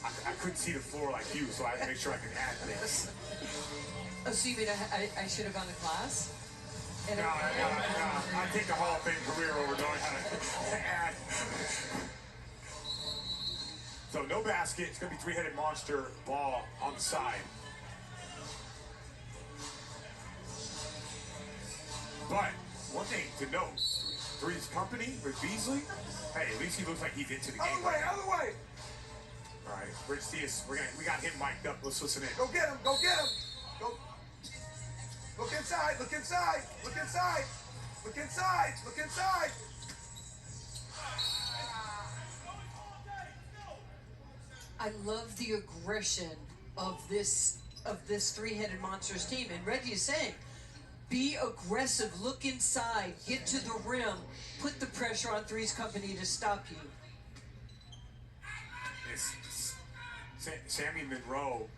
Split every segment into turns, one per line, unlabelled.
I couldn't see the floor like you, so I had to make sure I could add things.
Oh, so you mean I should have gone to class?
No, I take the Hall of Fame career over knowing how to add. So no basket. It's going to be three-headed monster ball on the side. But one thing to note, 3's company with Beasley, hey, at least he looks like he's into the game.
Other way, other way.
All right, Rich Diaz, we got him mic'd up. Let's listen in.
Go get him, go get him. Go. Look inside, look inside, look inside, look inside, look inside.
I love the aggression of this three-headed monsters team. And Reggie is saying, be aggressive, look inside, get to the rim, put the pressure on 3's company to stop you.
Sammy Monroe,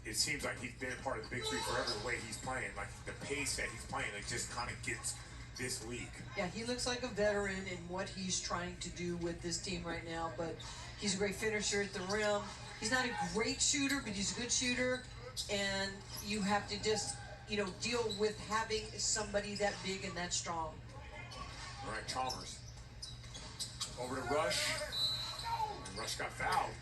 it seems like he's been a part of the Big Three forever. The way he's playing, like the pace that he's playing, it just kind of gets this league.
Yeah, he looks like a veteran in what he's trying to do with this team right now, but he's a great finisher at the rim. He's not a great shooter, but he's a good shooter, and you have to just, deal with having somebody that big and that strong.
All right, Chalmers. Over to Rush. And Rush got fouled.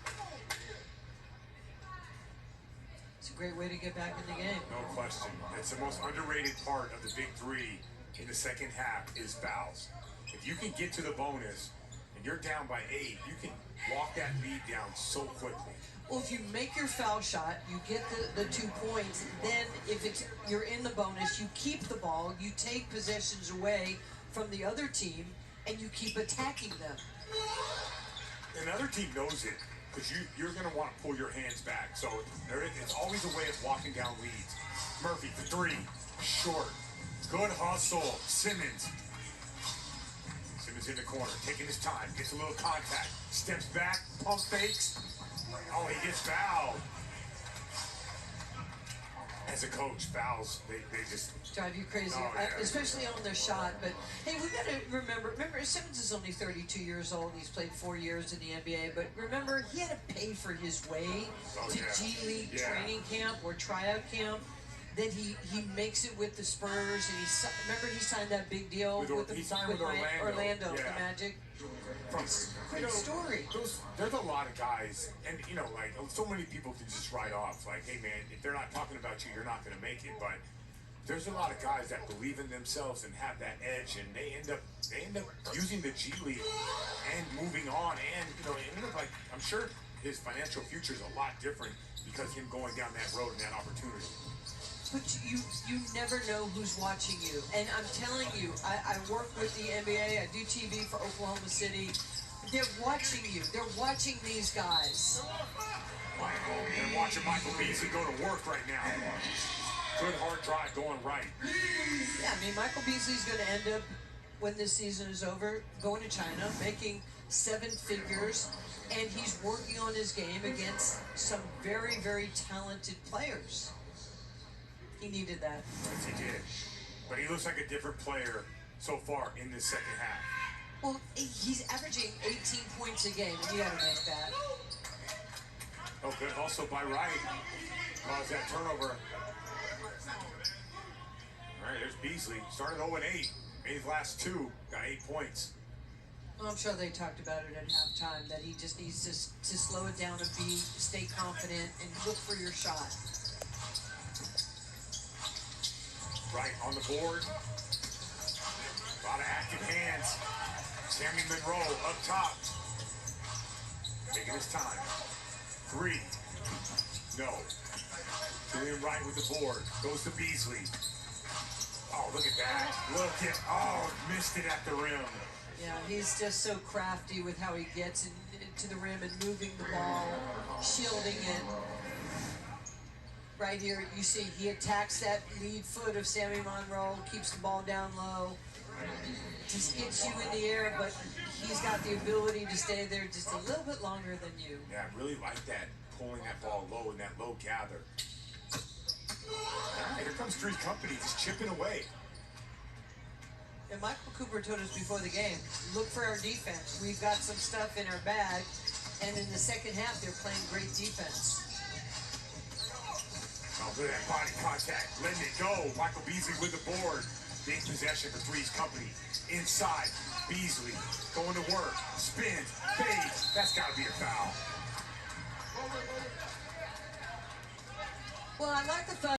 It's a great way to get back in the game.
No question. It's the most underrated part of the Big Three in the second half is fouls. If you can get to the bonus and you're down by 8, you can walk that lead down so quickly.
Well, if you make your foul shot, you get the 2 points. Then if you're in the bonus, you keep the ball, you take possessions away from the other team, and you keep attacking them.
Another team knows it, because you're going to want to pull your hands back. So it's always a way of walking down leads. Murphy for 3, short. Good hustle. Simmons. Simmons in the corner, taking his time, gets a little contact, steps back, pump fakes. Oh, he gets fouled. As a coach, fouls, they just
drive you crazy, especially on their shot. But hey, we got to remember, Simmons is only 32 years old. He's played 4 years in the NBA. But remember, he had to pay for his way to G League training camp or tryout camp. Then he makes it with the Spurs, and he signed that big deal with Orlando, the Magic. Great story.
There's a lot of guys, and like so many people can just write off, like, hey man, if they're not talking about you, you're not going to make it. But there's a lot of guys that believe in themselves and have that edge, and they end up using the G League and moving on, and like I'm sure his financial future is a lot different because him going down that road and that opportunity.
But you never know who's watching you. And I'm telling you, I work with the NBA, I do TV for Oklahoma City. They're watching you. They're watching these guys.
They're watching Michael Beasley go to work right now. Good hard drive going right.
Yeah, I mean, Michael Beasley's going to end up, when this season is over, going to China, making 7 figures, and he's working on his game against some very, very talented players. He needed that.
Yes, he did. But he looks like a different player so far in this second half.
Well, he's averaging 18 points a game, and you got to make that.
Oh, good. Also by Wright. Caused that turnover. All right, there's Beasley. Started 0-8. Made his last 2. Got 8 points.
Well, I'm sure they talked about it at halftime, that he just needs to slow it down and stay confident and look for your shot.
Right on the board. A lot of active hands. Sammy Monroe up top. Taking his time. 3. No. Julian Wright with the board. Goes to Beasley. Oh, look at that. Look at, missed it at the rim.
Yeah, he's just so crafty with how he gets to the rim and moving the ball, shielding it. Right here, you see he attacks that lead foot of Sammy Monroe, keeps the ball down low, just gets you in the air, but he's got the ability to stay there just a little bit longer than you.
Yeah, I really like that, pulling that ball low in that low gather. All right, here comes 3's company, just chipping away.
And Michael Cooper told us before the game, look for our defense. We've got some stuff in our bag. And in the second half, they're playing great defense.
Oh, look at that body contact, letting it go. Michael Beasley with the board. Big possession for 3's company. Inside, Beasley going to work, spins, fades. That's got to be a foul.
Well, I like the fact